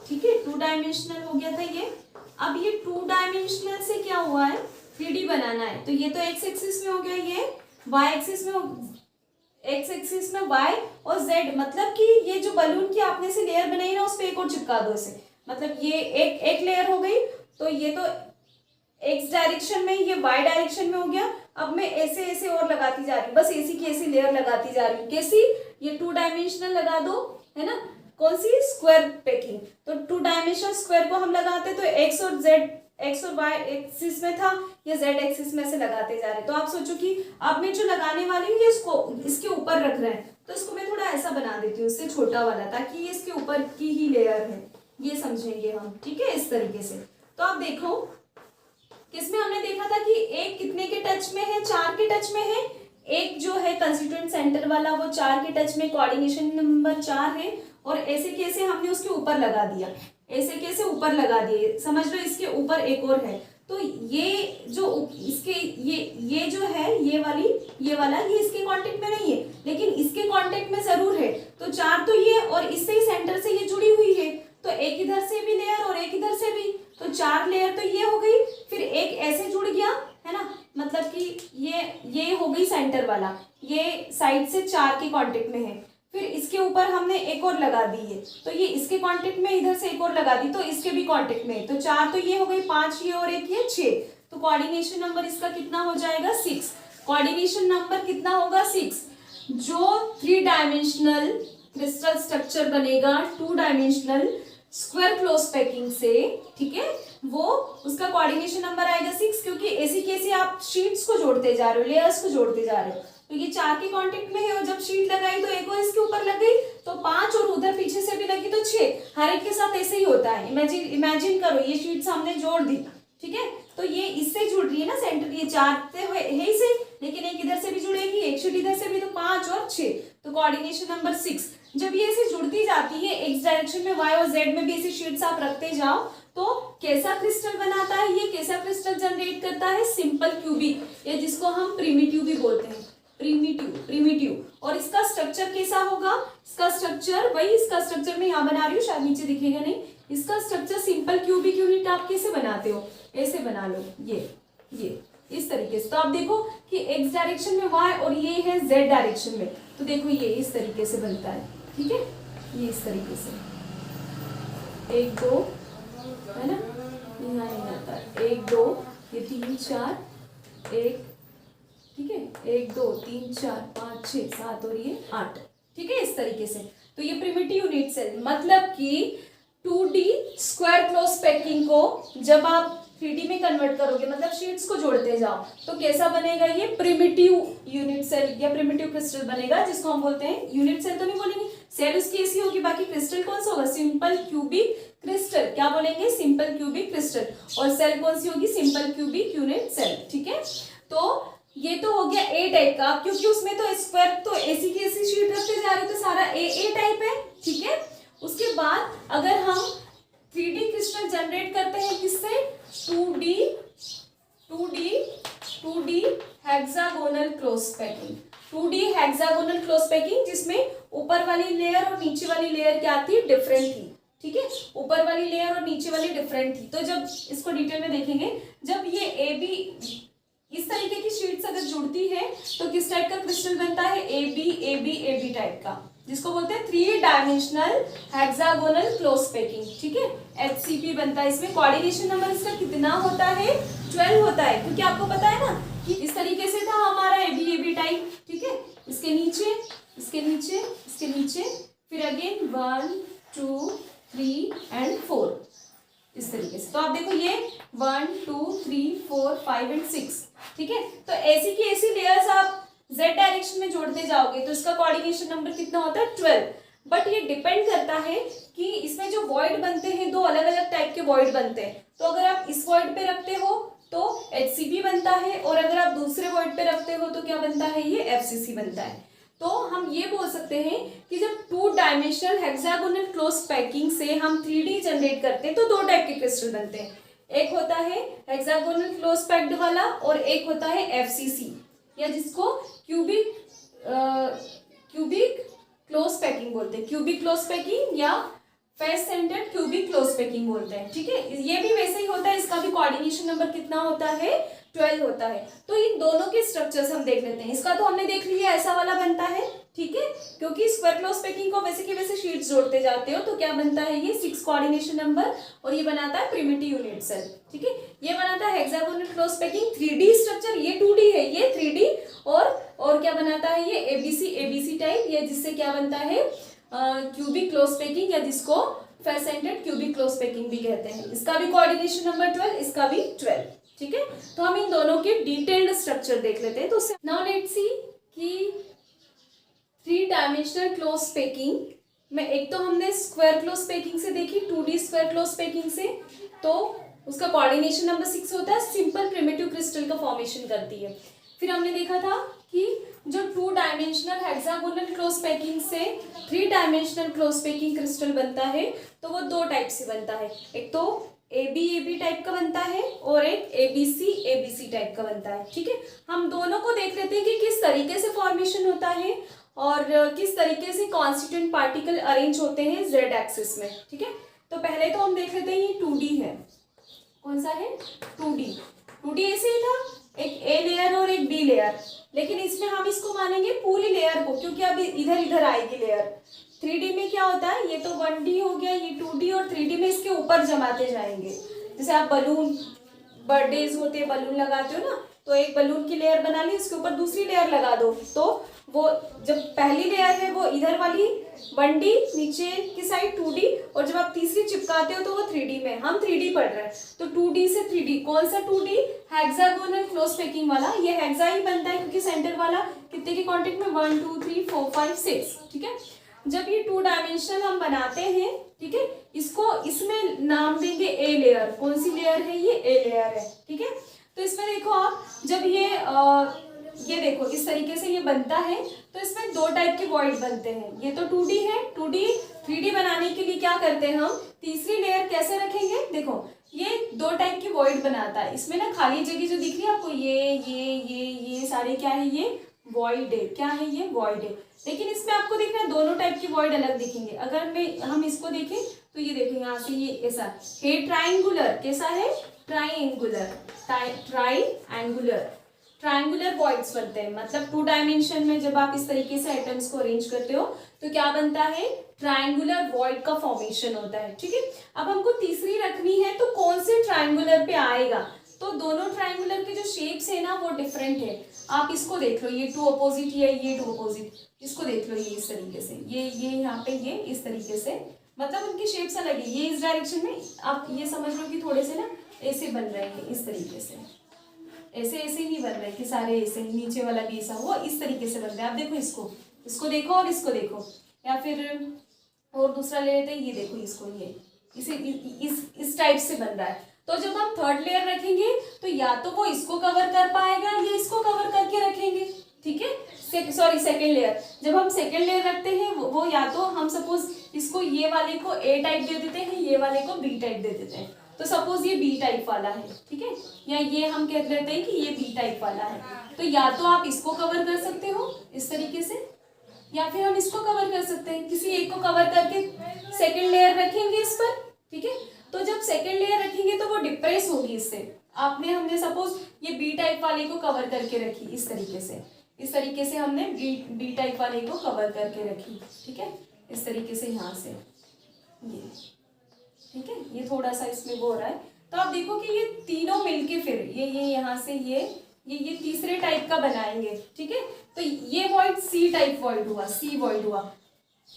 ठीक है, 2 डायमेंशनल हो गया था ये। अब ये 2 डायमेंशनल से क्या हुआ है, 3D बनाना है, तो ये तो एक्स एक्सिस में हो गया, ये वाई एक्सिस में, एक्स एक्सिस में वाई और जेड, मतलब कि ये जो बलून की आपने से लेयर बनाई ना, उस पर एक और चिपका दो इसे, मतलब ये एक लेयर हो गई, तो ये तो एक्स डायरेक्शन में, ये वाई डायरेक्शन में हो गया। अब मैं ऐसे ऐसे और लगाती जा रही हूँ, बस ऐसी की ऐसी लेयर लगाती जा रही हूँ। कैसी, ये 2 डायमेंशनल लगा दो, है ना, कौन सी, स्क्वायर पैकिंग। तो 2 डायमेंशनल स्क्वायर को हम लगाते तो एक्स और वाई एक्सिस में था, ये जेड एक्सिस में से लगाते जा रहे। तो आप सोचो कि अब मैं जो लगाने वाली हूँ ये इसके ऊपर रख रहे हैं, तो इसको मैं थोड़ा ऐसा बना देती हूँ, इससे छोटा वाला, ताकि ये इसके ऊपर की ही लेयर है, ये समझेंगे हम। ठीक है, इस तरीके से। तो आप देखो किसमें हमने देखा था कि एक कितने के टच में है, 4 के टच में है। एक जो है कंस्टिट्यूएंट सेंटर वाला वो 4 के टच में, कोऑर्डिनेशन नंबर 4 है, और ऐसे कैसे हमने उसके ऊपर लगा दिया, ऐसे कैसे ऊपर लगा दिए, समझ लो इसके ऊपर एक और है, तो ये जो इसके ये जो है ये वाला ये इसके कांटेक्ट में नहीं है, लेकिन इसके कांटेक्ट में जरूर है। तो 4 तो ये और इससे ही सेंटर से ये जुड़ी हुई है, तो एक इधर से भी लेयर और एक इधर से भी, तो 4 लेयर तो ये हो गई। फिर एक ऐसे जुड़ गया है ना, मतलब कि ये हो गई सेंटर वाला, ये साइड से 4 के कांटेक्ट में है। फिर इसके ऊपर हमने एक और लगा दी है, तो ये इसके कांटेक्ट में, इधर से एक और लगा दी तो इसके भी कांटेक्ट में है। तो 4 तो ये हो गई, 5 ये और एक ये 6। तो कोऑर्डिनेशन नंबर इसका कितना हो जाएगा 6। कोऑर्डिनेशन नंबर कितना होगा 6। जो 3 डायमेंशनल क्रिस्टल स्ट्रक्चर बनेगा 2 डायमेंशनल स्क्वायर क्लोज पैकिंग से, ठीक है, वो उसका कोऑर्डिनेशन नंबर आएगा 6, क्योंकि ऐसी कैसे आप शीट्स को जोड़ते जा रहे हो, लेयर्स को जोड़ते जा रहे हो। तो ये 4 के कांटेक्ट में है और जब शीट लगाई तो एक और इसके ऊपर लग गई, तो 5 और उधर पीछे से भी लगी तो 6। हर एक के साथ ऐसे ही होता है। इमेजिन करो ये शीट्स हमने जोड़ दी, ठीक है, तो ये इससे जुड़ रही है ना सेंटर, ये 4 है ही से, लेकिन एक इधर से भी जुड़ेगी, एक शीट इधर से भी, तो 5 और 6। तो कोऑर्डिनेशन नंबर 6। जब ये ऐसे जुड़ती जाती है एक्स डायरेक्शन में, वाई और जेड में भी ऐसी शीट्स आप रखते जाओ, तो कैसा क्रिस्टल बनाता है ये, कैसा क्रिस्टल जनरेट करता है, सिंपल क्यूबिक, या जिसको हम प्रिमिटिव भी बोलते हैं, प्रिमिटिव। और इसका स्ट्रक्चर कैसा होगा, इसका स्ट्रक्चर वही, इसका स्ट्रक्चर मैं यहाँ बना रही हूँ, शायद नीचे दिखेगा नहीं। इसका स्ट्रक्चर सिंपल क्यूबिक यूनिट आप कैसे बनाते हो, ऐसे बना लो, ये इस तरीके से। तो आप देखो कि एक्स डायरेक्शन में वाई और ये है जेड डायरेक्शन में, तो देखो ये इस तरीके से बनता है, ठीक है, ये इस तरीके से 1 2 है ना, यहाँ नहीं आता, 1 2 ये 3 4 1, ठीक है, 1 2 3 4 5 6 7 और ये 8, ठीक है, इस तरीके से। तो ये प्रिमिटिव यूनिट सेल, मतलब कि 2D स्क्वायर क्लोज पैकिंग को जब आप 3D में कन्वर्ट करोगे, मतलब शीट्स को जोड़ते जाओ, तो कैसा बनेगा ये प्रिमिटिव यूनिट सेल या प्रिमिटिव क्रिस्टल बनेगा, जिसको हम बोलते हैं, यूनिट सेल तो नहीं बोलेंगे, सेल उसकी ऐसी होगी, बाकी क्रिस्टल कौन सा होगा, सिंपल क्यूबिक क्रिस्टल। क्या बोलेंगे, सिंपल क्यूबिक क्रिस्टल। और सेल कौन सी होगी, सिंपल क्यूबिक यूनिट सेल, ठीक है। तो ये तो हो गया ए टाइप का, क्योंकि उसमें तो स्क्वायर, तो ऐसी की ऐसी शीट रखते जा रहे, तो सारा ए टाइप है, ठीक है। उसके बाद अगर हम 3D क्रिस्टल जनरेट करते हैं किससे, 2D hexagonal close packing, 2D hexagonal close packing, जिसमें ऊपर वाली लेयर और नीचे वाली लेयर क्या थी, डिफरेंट थी, ठीक है, ऊपर वाली लेयर और नीचे वाली डिफरेंट थी। तो जब इसको डिटेल में देखेंगे, जब ये ए बी इस तरीके की शीट्स अगर जुड़ती है तो किस टाइप का क्रिस्टल बनता है, ए बी टाइप का, जिसको बोलते हैं 3 डायमेंशनल हेक्सागोनल क्लोज पैकिंग, ठीक है, HCP बनता है। इसमें कोऑर्डिनेशन नंबर इसका कितना होता है, 12 होता है, क्योंकि आपको पता है ना कि इस तरीके से था हमारा ए बी टाइप, ठीक है, इसके नीचे इसके नीचे इसके नीचे, फिर अगेन 1 2 3 एंड 4 इस तरीके से। तो आप देखो ये 1 2 3 4 5 एंड 6, ठीक है। तो ऐसी की ऐसी लेयर्स आप जेड डायरेक्शन में जोड़ते जाओगे तो इसका कोऑर्डिनेशन नंबर कितना होता है, 12। बट ये डिपेंड करता है कि इसमें जो वॉइड बनते हैं, 2 अलग अलग टाइप के वॉइड बनते हैं। तो अगर आप इस वॉइड पे रखते हो तो HCP बनता है, और अगर आप दूसरे वॉइड पे रखते हो तो क्या बनता है, ये FCC बनता है। तो हम ये बोल सकते हैं कि जब 2 डायमेंशनल हेक्सागोनल क्लोज पैकिंग से हम 3D जनरेट करते हैं तो 2 टाइप के क्रिस्टल बनते हैं, एक होता है हेक्सागोनल क्लोज पैक्ड वाला और एक होता है FCC, या जिसको क्यूबिक क्लोज पैकिंग बोलते हैं, क्यूबिक क्लोज पैकिंग या face centred cubic close packing बोलते हैं, ठीक है। ये भी वैसे ही होता है, इसका भी कोऑर्डिनेशन नंबर कितना होता है, 12 होता है। तो इन दोनों के स्ट्रक्चर्स हम देख लेते हैं। इसका तो हमने देख लिया, ऐसा वाला बनता है, ठीक है, क्योंकि स्क्वायर क्लोज पैकिंग को वैसे के वैसे शीट्स जोड़ते जाते हो, तो क्या बनता है ये 6 कोऑर्डिनेशन नंबर, और ये बनाता है प्रिमिटिव यूनिट सेल, ठीक है। ये बनाता है hexagonal close packing 3D structure, ये 2D है, ये 3D, और क्या बनाता है ये ABC टाइप, ये जिससे क्या बनता है क्यूबिक क्लोज पैकिंग, या जिसको face centred cubic close packing भी कहते हैं। इसका भी कोऑर्डिनेशन नंबर 12, इसका भी 12, ठीक है। तो हम इन दोनों के डिटेल्ड स्ट्रक्चर देख लेते हैं। तो नाउ लेट्स सी कि 3 डायमेंशनल क्लोज पैकिंग में, एक तो हमने स्क्वायर क्लोज पैकिंग से देखी, 2D स्क्वायर क्लोज पैकिंग से, तो उसका कोऑर्डिनेशन नंबर 6 होता है, सिंपल प्रिमिटिव क्रिस्टल का फॉर्मेशन करती है। फिर हमने देखा था कि जो 2 डायमेंशनल हेक्सागोनल क्लोज पैकिंग से 3 डायमेंशनल क्लोज पैकिंग क्रिस्टल बनता है, तो वो 2 टाइप से बनता है, एक तो ए बी टाइप का बनता है और एक ए बी सी टाइप का बनता है। ठीक है, हम दोनों को देख लेते हैं कि किस तरीके से फॉर्मेशन होता है और किस तरीके से कॉन्स्टिट्यूएंट पार्टिकल अरेंज होते हैं जेड एक्सिस में। ठीक है, तो पहले तो हम देख लेते हैं ये 2D है। कौन सा है? 2D ऐसे ही था, एक ए लेयर और एक बी लेयर, लेकिन इसमें हम इसको मानेंगे पूरी लेयर को, क्योंकि अब इधर इधर आएगी लेयर। 3D में क्या होता है, ये तो 1D हो गया, ये 2D, और 3D में इसके ऊपर जमाते जाएंगे। जैसे आप बलून, बर्थडेज होते हैं, बलून लगाते हो ना, तो एक बलून की लेयर बना ली, उसके ऊपर दूसरी लेयर लगा दो, तो वो जब पहली लेयर है वो इधर वाली 1D, नीचे की साइड 2D, और जब आप तीसरी चिपकाते हो तो वो 3D में। हम 3D पढ़ रहे हैं, तो 2D से 3D। कौन सा 2D? हेक्सागोनल क्लोज पैकिंग वाला। ये हेक्सा ही बनता है क्योंकि सेंटर वाला कितने के कॉन्टेक्ट में? 1 2 3 4 5 6। ठीक है, जब ये 2 डायमेंशनल हम बनाते हैं, ठीक है, इसको इसमें नाम देंगे ए लेयर। कौन सी लेयर है? ये ए लेयर है। ठीक है, तो इसमें देखो आप, जब ये देखो इस तरीके से ये बनता है, तो इसमें 2 टाइप के वॉइड बनते हैं। ये तो 2D है, 2D 3D बनाने के लिए क्या करते हैं हम, तीसरी लेयर कैसे रखेंगे? देखो ये 2 टाइप की वॉइड बनाता है। इसमें ना खाली जगह जो दिख रही है आपको, ये सारे क्या है? ये वॉइड है। क्या है? ये वॉइड है। लेकिन इसमें आपको दिख रहा है दोनों टाइप की वॉइड अलग दिखेंगे। अगर हम इसको देखें तो ये देखो यहाँ से ये ऐसा है ट्राइंगुलर। कैसा है? ट्राइंगुलर, ट्राइंगुलर वॉइड्स बनते हैं। मतलब 2 डायमेंशन में जब आप इस तरीके से एटम्स को अरेंज करते हो तो क्या बनता है? ट्राइंगुलर वॉइड का फॉर्मेशन होता है। ठीक है, अब हमको तीसरी रखनी है, तो कौन से ट्राइंगुलर पे आएगा? तो दोनों ट्राइंगुलर के जो शेप्स है ना वो डिफरेंट है। आप इसको देख लो, ये 2 अपोजिट है, ये 2 अपोजिट। इसको देख लो, ये इस तरीके से, ये यहाँ पे ये इस तरीके से, मतलब उनकी शेप्स अलग है। ये इस डायरेक्शन में, आप ये समझ लो कि थोड़े से ना ऐसे बन रहे हैं, इस तरीके से। ऐसे नहीं बन रहे कि सारे ऐसे, नीचे वाला भी ऐसा, वो इस तरीके से बन रहा है। आप देखो इसको देखो और इसको देखो, या फिर और दूसरा ले लेते हैं, ये देखो इसको, ये इसे इस टाइप से बन रहा है। तो जब हम थर्ड लेयर रखेंगे तो या तो वो इसको कवर कर पाएगा या इसको कवर करके रखेंगे। ठीक है, सॉरी सेकेंड लेयर। जब हम सेकेंड लेयर रखते हैं वो या तो हम सपोज इसको, ये वाले को ए टाइप दे देते हैं, ये वाले को बी टाइप दे देते हैं। तो सपोज ये बी टाइप वाला है, ठीक है, या ये हम कह देते हैं कि ये बी टाइप वाला है। तो या तो आप इसको कवर कर सकते हो इस तरीके से, या फिर हम इसको कवर कर सकते हैं। किसी एक को कवर करके सेकेंड लेयर रखेंगे इस पर। ठीक है, तो जब सेकेंड लेयर रखेंगे तो वो डिप्रेस होगी इससे। हमने सपोज ये बी टाइप वाले को कवर करके रखी इस तरीके से हमने बी टाइप वाले को कवर करके रखी। ठीक है, इस तरीके से यहाँ से ये, ठीक है, ये थोड़ा सा इसमें वो हो रहा है। तो आप देखो कि ये तीनों मिलके फिर ये यहाँ से ये तीसरे टाइप का बनाएंगे। ठीक है, तो ये वॉइड सी टाइप वॉइड हुआ, सी वॉइड हुआ।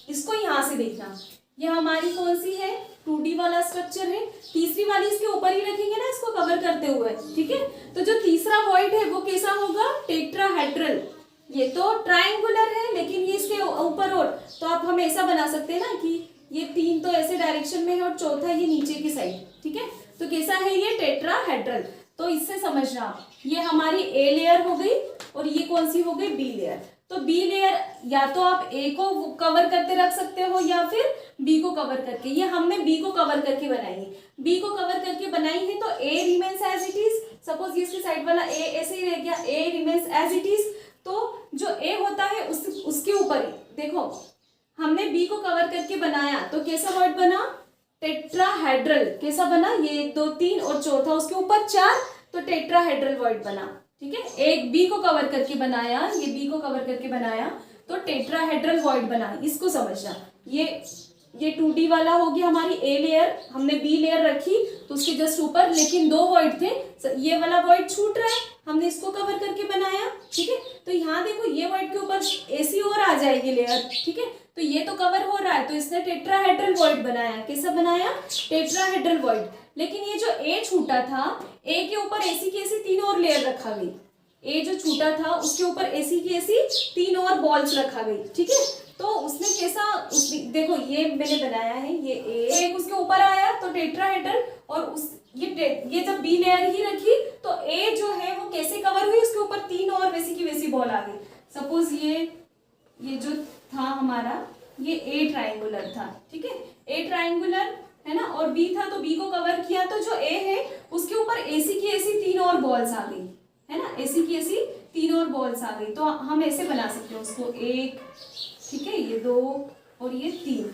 इसको यहाँ से देखना, ये हमारी कौन सी है? 2D वाला स्ट्रक्चर है। तीसरी वाली इसके ऊपर ही रखेंगे ना, इसको कवर करते हुए। ठीक है, तो जो तीसरा वॉइड है वो कैसा होगा? टेट्राहेड्रल। ये तो ट्राइंगुलर है लेकिन ये इसके ऊपर, और तो आप हम ऐसा बना सकते हैं ना कि ये 3 तो ऐसे डायरेक्शन में है और चौथा ये नीचे की साइड। ठीक है, तो कैसा है ये? टेट्राहेड्रल। तो इससे समझना, ये हमारी ए लेयर हो गई और ये कौन सी हो गई? B layer. तो बी लेयर या तो आप ए को कवर करके रख सकते हो या फिर बी को कवर करके। ये हमने बी को कवर करके बनाई है। बी को कवर करके बनाई है तो A remains as it is. Suppose इसके साइड वाला ए ऐसे ही रह गया, A remains as it is. तो जो ए होता है उसके ऊपर ही देखो, हमने बी को कवर करके बनाया तो कैसा वर्ड बना? टेट्राहेड्रल। कैसा बना? ये 1 2 3 और चौथा उसके ऊपर 4, तो टेट्राहेड्रल वर्ड बना। ठीक है, एक बी को कवर करके बनाया, ये बी को कवर करके बनाया तो टेट्राहेड्रल वॉइड बना। इसको समझना, ये 2D वाला हो गया हमारी ए लेयर, हमने बी लेयर रखी तो उसके जस्ट ऊपर, लेकिन 2 वॉइड थे, ये वाला वॉइड छूट रहा है, हमने इसको कवर करके बनाया। ठीक है, तो यहाँ देखो ये वॉइड के ऊपर ऐसी और आ जाएगी लेयर। ठीक है, तो ये तो कवर हो रहा है तो इसने टेट्राहेड्रल वॉइड बनाया। कैसा बनाया? Tetrahedral void. लेकिन ये जो ए छूटा था, ए के ऊपर ऐसी की ऐसी 3 और लेयर रखा गई। ए जो छूटा था उसके ऊपर ऐसी की ऐसी 3 और बॉल्स रखा गई। ठीक है, तो उसने कैसा, देखो ये मैंने बनाया है, ये ए उसके ऊपर आया तो टेट्राहेड्रल, और ये जब बी लेयर ही रखी तो ए जो है वो कैसे कवर हुई? उसके ऊपर 3 और वैसी की वैसी बॉल आ गई। सपोज ये जो था हमारा, ये ए ट्राइंगुलर था। ठीक है, ए ट्राइंगुलर है ना, और बी था तो बी को कवर किया, तो जो ए है उसके ऊपर ऐसी की ऐसी 3 और बॉल्स आ गई, है ना, ऐसी की ऐसी 3 और बॉल्स आ गई। तो हम ऐसे बना सकते हैं उसको, 1, ठीक है, ये 2 और ये 3।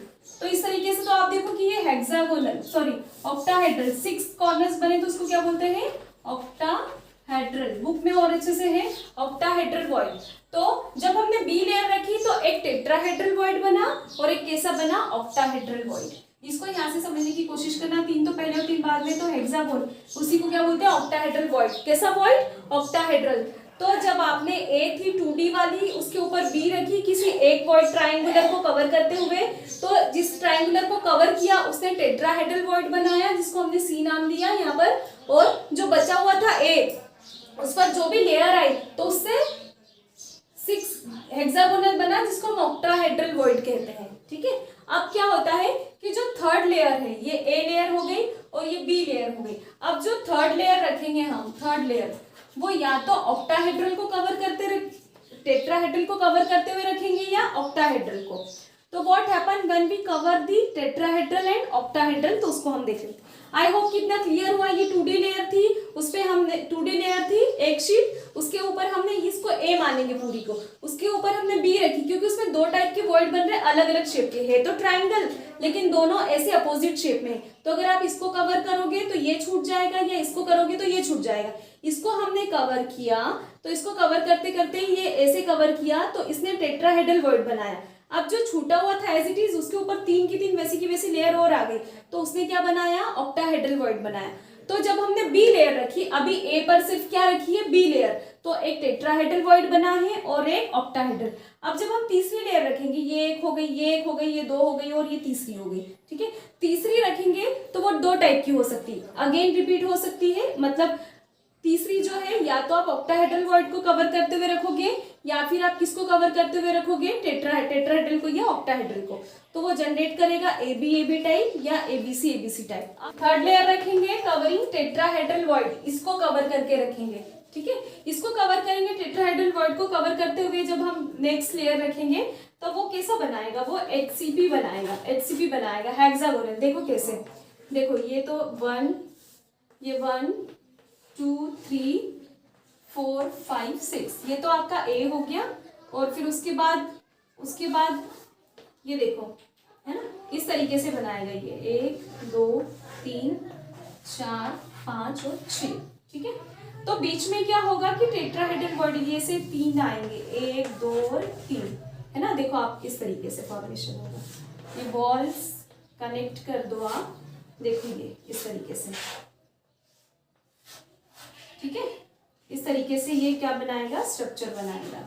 तो इस तरीके से तो आप देखो कि ये हेक्सागोनल, सॉरी ऑक्टाहेड्रल, 6 कॉर्नर्स बने तो उसको क्या बोलते हैं, ऑक्टाहेड्रल। बुक में और अच्छे से है ऑक्टाहेड्रल वॉइड। तो जब हमने बी लेयर रखी तो एक टेट्राहेड्रल वॉइड बना और एक कैसा बना, ऑक्टाहेड्रल वॉइड। इसको यहाँ से समझने की कोशिश करना, 3 तो पहले और 3 बाद में, तो हेक्सागोन उसी को क्या बोलते हैं, ऑक्टाहेड्रल वॉइड। कैसा वॉइड, ऑक्टाहेड्रल। तो जब आपने ए थी 2D वाली, उसके ऊपर बी रखी किसी एक वॉइड ट्राइंगुलर को कवर करते हुए, तो जिस ट्राइंगुलर को कवर किया उसने टेट्राहेड्रल वॉइड बनाया जिसको हमने सी नाम दिया यहाँ पर। और जो बचा हुआ था ए, उस पर जो भी लेयर आई तो उससे 6 हेक्सागोनल बना जिसको हम ऑक्टाहेड्रल वॉइड कहते हैं, ठीक है। अब क्या होता है कि जो थर्ड लेयर है, ये ए लेयर हो गई और ये बी लेयर हो गई। अब जो थर्ड लेयर रखेंगे हम, थर्ड लेयर वो या तो ऑक्टाहेड्रल को कवर करते, टेट्राहेड्रल को कवर करते हुए रखेंगे या ऑक्टाहेड्रल को। तो what happen when we cover the tetrahedral and octahedral, तो उसको हम देख लेते हैं। आई होप कितना क्लियर हुआ। ये 2D लेयर थी, उस पे हमने 2D लेयर थी एक शीट, उसके ऊपर हमने इसको ए मानेंगे पूरी को, उसके ऊपर हमने बी रखी क्योंकि उसमें 2 टाइप के वॉइड बन रहे हैं अलग अलग शेप के, है तो ट्राइंगल लेकिन दोनों ऐसे अपोजिट शेप में। तो अगर आप इसको कवर करोगे तो ये छूट जाएगा, या इसको करोगे तो ये छूट जाएगा। इसको हमने कवर किया तो इसको कवर करते करते ये ऐसे कवर किया तो इसने टेट्राहेड्रल वॉइड बनाया। अब जो छूटा हुआ था एज इट इज, उसके ऊपर 3 की 3 वैसी की वैसी लेयर और आ गई, तो उसने क्या बनाया, ऑक्टाहेड्रल वॉइड बनाया। तो जब हमने बी लेयर रखी, अभी ए पर सिर्फ क्या रखी है, बी लेयर, तो एक टेट्राहेड्रल वॉइड बना है और एक ऑक्टाहेड्रल। अब जब हम तीसरी लेयर रखेंगे, ये एक हो गई, ये एक हो गई, ये 2 हो गई और ये तीसरी हो गई, ठीक है। तीसरी रखेंगे तो वो 2 टाइप की हो सकती है, अगेन रिपीट हो सकती है। मतलब तीसरी जो है, या तो आप ऑक्टाहेड्रल वॉइड को कवर करते हुए रखोगे या फिर आप किसको कवर करते हुए रखोगे, टेट्राहेड्रल को या ऑक्टाहेड्रल को। तो वो जनरेट करेगा ए बी टाइप या ABC टाइप। थर्ड लेयर रखेंगे कवरिंग टेट्राहेड्रल वॉइड, इसको कवर करके रखेंगे, ठीक है। इसको कवर करेंगे, टेट्राहेड्रल वॉइड को कवर करते हुए जब हम नेक्स्ट लेयर रखेंगे तो वो कैसा बनाएगा, वो HCP बनाएगा, हेक्सागोनल। देखो कैसे, देखो ये तो 1, ये 1 2 3 4 5 6, ये तो आपका ए हो गया। और फिर उसके बाद ये देखो, है ना, इस तरीके से बनाएगा ये 1 2 3 4 5 और 6, ठीक है। तो बीच में क्या होगा कि टेट्राहेड्रल वॉइड ये से 3 आएंगे, 1 2 और 3, है ना। देखो आप इस तरीके से फॉर्मेशन होगा, ये बॉल्स कनेक्ट कर दो आप, देखिए इस तरीके से, ठीक है। इस तरीके से ये क्या बनाएगा, स्ट्रक्चर बनाएगा,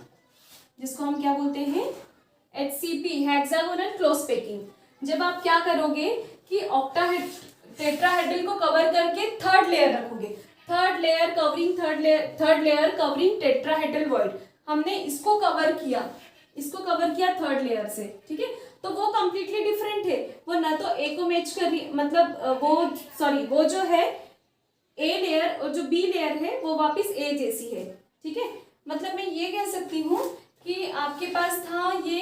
जिसको हम क्या बोलते हैं, HCP, हेक्सागोनल क्लोज पैकिंग। जब आप क्या करोगे कि टेट्राहेड्रल को कवर करके थर्ड लेयर रखोगे, third layer covering tetrahedral void, हमने इसको कवर किया थर्ड लेयर से, ठीक है। तो वो कंप्लीटली डिफरेंट है, वो ना तो ए को मैच कर रही, मतलब वो जो है ए लेयर और जो बी लेयर है वो वापस ए जैसी है, ठीक है। मतलब मैं ये कह सकती हूँ कि आपके पास था ये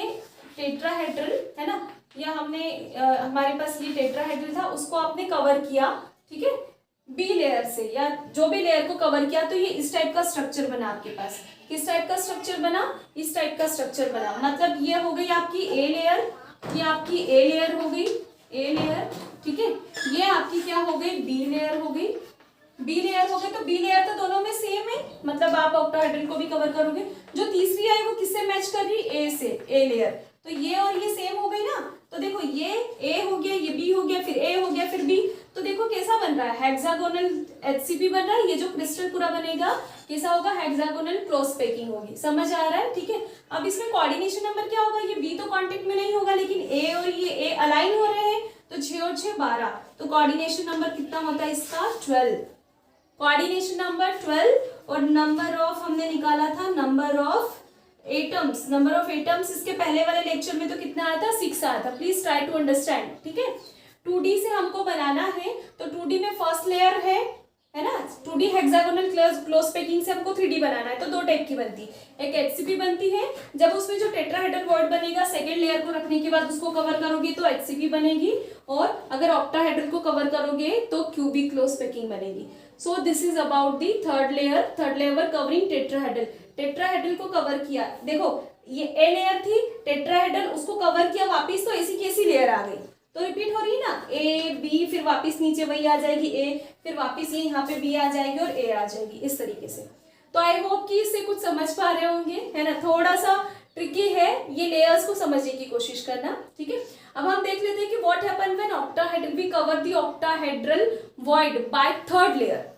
टेट्राहेड्रल, है ना, या हमारे पास ये टेट्राहेड्रल था, उसको आपने कवर किया, ठीक है, बी लेयर से, या जो भी लेयर को कवर किया, तो ये इस टाइप का स्ट्रक्चर बना आपके पास। किस टाइप का स्ट्रक्चर बना, इस टाइप का स्ट्रक्चर बना। मतलब ये हो गई आपकी ए लेयर, ये आपकी ए लेयर हो गई, ए लेयर, ठीक है। ये आपकी क्या हो गई, बी लेयर हो गई, बी लेयर हो गई। तो बी लेयर तो दोनों में सेम है, मतलब आप ऑक्टाहेड्रल को भी कवर करोगे। जो तीसरी आई वो किससे मैच कर रही, ए से, ए लेयर। तो ये और ये सेम हो गई ना। तो देखो ये ए हो गया, ये बी हो गया, फिर ए हो गया, फिर बी। तो देखो कैसा बन रहा है, हेक्सागोनल HCP बन रहा है। ये जो क्रिस्टल पूरा बनेगा कैसा होगा, हेक्सागोनल क्लोज पैकिंग होगी। समझ आ रहा है, ठीक है। अब इसमें कोऑर्डिनेशन नंबर क्या होगा, ये बी तो कांटेक्ट में नहीं होगा, लेकिन ए और ये ए अलाइन हो रहे हैं, तो 6 और 6 12। तो कोऑर्डिनेशन नंबर कितना होता है इसका, 12। Coordination number 12। और नंबर ऑफ हमने निकाला था, नंबर ऑफ एटम्स इसके पहले वाले लेक्चर में तो कितना आया था, 6 आया था। प्लीज ट्राई टू अंडरस्टैंड, ठीक है। 2D से हमको बनाना है, तो 2D में फर्स्ट लेयर है है ना। 2D हेक्सागोनल क्लोज पैकिंग से हमको 3D बनाना है तो दो टाइप की बनती है, एक HCP बनती है, जब उसमें जो टेट्राहेड्रल वॉइड बनेगा सेकेंड लेयर को रखने के बाद उसको कवर करोगे तो HCP बनेगी, और अगर ऑक्टाहेड्रल को कवर करोगे तो क्यूबिक क्लोज पैकिंग बनेगी। So this is about the third layer covering tetrahedral. Tetrahedral को कवर किया, देखो ये ए लेयर थी टेट्राहेड्रल, उसको कवर किया वापिस तो ऐसी की ऐसी लेयर आ गई, तो रिपीट हो रही है ना, ए बी फिर वापस नीचे वही आ जाएगी ए, फिर वापस ये यहाँ पे बी आ जाएगी और ए आ जाएगी इस तरीके से। तो आई होप कि इससे कुछ समझ पा रहे होंगे, है ना। थोड़ा सा ट्रिकी है, ये लेयर्स को समझने की कोशिश करना, ठीक है। अब हम देख लेते हैं कि what happen when octahedral we cover the octahedral void by third layer.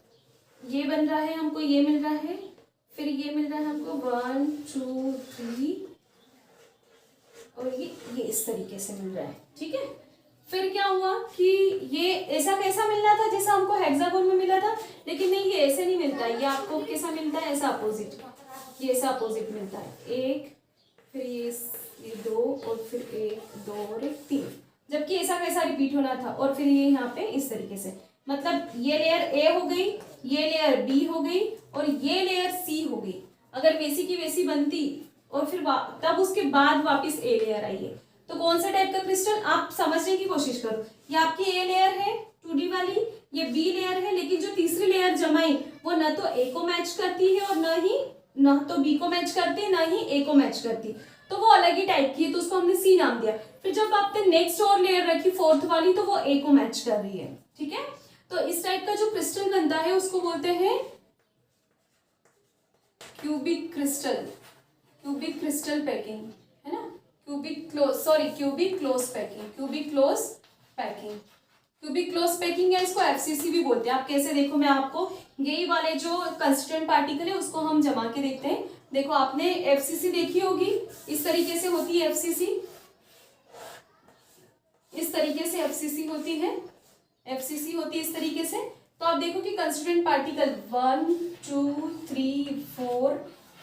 ये बन रहा है हमको, ये मिल रहा है, फिर ये मिल रहा है हमको 1 2 3 और ये इस तरीके से मिल रहा है, ठीक है। फिर क्या हुआ कि ये ऐसा कैसा मिलना था जैसा हमको हेक्सागोन में मिला था, लेकिन नहीं ये ऐसे नहीं मिलता है, ये आपको कैसा मिलता है, ऐसा अपोजिट, ये ऐसा अपोजिट मिलता है, एक फिर ये दो और फिर एक दो और एक तीन, जबकि ऐसा कैसा रिपीट होना था, और फिर ये यहाँ पे इस तरीके से, मतलब ये लेयर ए हो गई, ये लेयर बी हो गई और ये लेयर सी हो गई। अगर वैसी की वैसी बनती और फिर तब उसके बाद वापस ए लेयर आई है, तो कौन सा टाइप का क्रिस्टल आप समझने की कोशिश करो। ये आपकी ए लेयर है 2D वाली, ये बी लेयर है, लेकिन जो तीसरी लेयर जमाई वो न तो ए को मैच करती है और न तो बी को मैच करती है, न ही ए को मैच करती, तो वो अलग ही टाइप की है, तो उसको हमने सी नाम दिया। फिर जब आपने नेक्स्ट और लेयर रखी फोर्थ वाली तो वो ए को मैच कर रही है, ठीक है। तो इस टाइप का जो क्रिस्टल बनता है उसको बोलते हैं क्यूबिक क्रिस्टल पैकिंग, है ना। क्यूबिक क्लोज पैकिंग है, इसको FCC भी बोलते हैं। आप कैसे, देखो मैं आपको यही वाले जो कंस्टिट्यूएंट पार्टिकल है उसको हम जमा के देखते हैं। देखो आपने FCC देखी होगी, इस तरीके से होती है FCC, इस तरीके से FCC होती है, FCC होती है इस तरीके से। तो आप देखो कि कंस्टिट्यूएंट पार्टिकल 1 2 3 4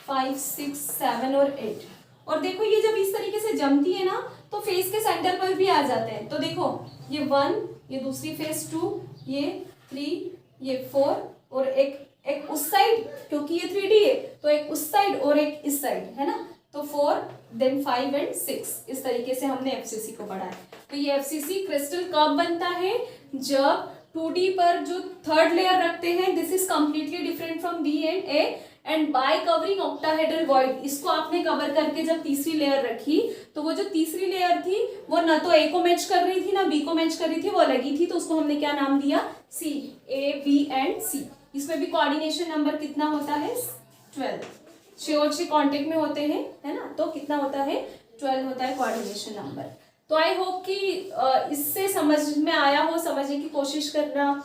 5 6 7 और 8, और देखो ये जब इस तरीके से जमती है ना तो फेस के सेंटर पर भी आ जाते हैं। तो देखो ये 1, ये दूसरी फेस 2, ये 3, ये 4 और एक उस साइड, क्योंकि ये 3D है तो एक उस साइड और एक इस साइड, है ना। तो 4 देन 5 एंड 6, इस तरीके से हमने FCC को बढ़ाया। तो ये FCC क्रिस्टल कब बनता है, जब 2D पर जो थर्ड लेयर रखते हैं, this is completely different from B and A, and by covering octahedral void, इसको आपने कवर करके जब तीसरी लेयर रखी तो वो जो तीसरी लेयर थी वो न तो ए को मैच कर रही थी ना बी को मैच कर रही थी, वो लगी थी, तो उसको हमने क्या नाम दिया, सी, ए बी एंड सी। इसमें भी कोऑर्डिनेशन नंबर कितना होता है, 12, 6 और 6 कॉन्टेक्ट में होते हैं, है ना, तो कितना होता है, 12 होता है कोऑर्डिनेशन नंबर। तो आई होप कि इससे समझ में आया हो, समझने की कोशिश करना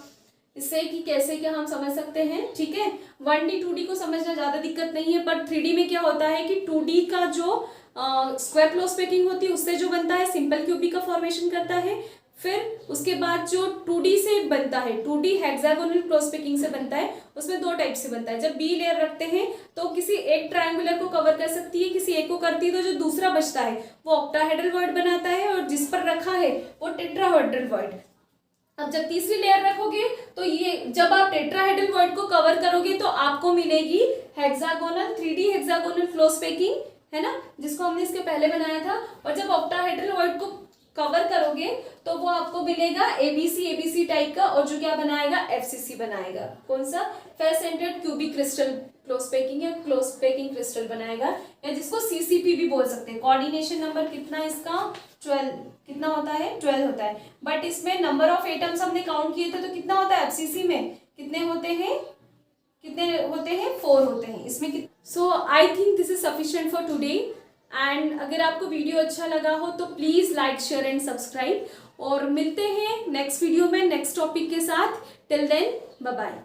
इससे कि कैसे क्या हम समझ सकते हैं, ठीक है। 1D 2D को समझना ज्यादा दिक्कत नहीं है, पर 3D में क्या होता है कि 2D का जो स्क्वायर क्लोज पैकिंग होती है उससे जो बनता है सिंपल क्यूबिक का फॉर्मेशन करता है, फिर उसके बाद जो 2D से बनता है 2D हेक्सागोनल क्लोज पैकिंग से बनता है, उसमें दो टाइप से बनता है। जब बी लेयर रखते हैं तो किसी एक ट्रायंगुलर को कवर कर सकती है, किसी एक को करती है, तो जो दूसरा बचता है वो ऑक्टाहेड्रल वॉइड बनाता है, और जिस पर रखा है वो टेट्राहेड्रल वॉइड। अब जब तीसरी लेयर रखोगे तो ये जब आप टेट्राहेड्रल वॉइड को कवर करोगे तो आपको मिलेगी hexagonal 3D hexagonal close packing, है ना, जिसको हमने इसके पहले बनाया था। और जब ऑक्टाहेड्रल वॉइड को कवर करोगे तो वो आपको मिलेगा ABC टाइप का, और जो क्या बनाएगा, FCC बनाएगा। कौन सा, face centred cubic crystal close packing या क्लोज पैकिंग क्रिस्टल बनाएगा, या जिसको CCP भी बोल सकते हैं। कोऑर्डिनेशन नंबर कितना इसका, 12, कितना होता है, 12 होता है। बट इसमें नंबर ऑफ एटम्स हमने काउंट किए थे तो कितना होता है, FCC में कितने होते हैं, 4 होते हैं इसमें। So I think this is sufficient for today. And अगर आपको वीडियो अच्छा लगा हो तो please like share and subscribe, और मिलते हैं नेक्स्ट वीडियो में नेक्स्ट टॉपिक के साथ। Till then bye bye.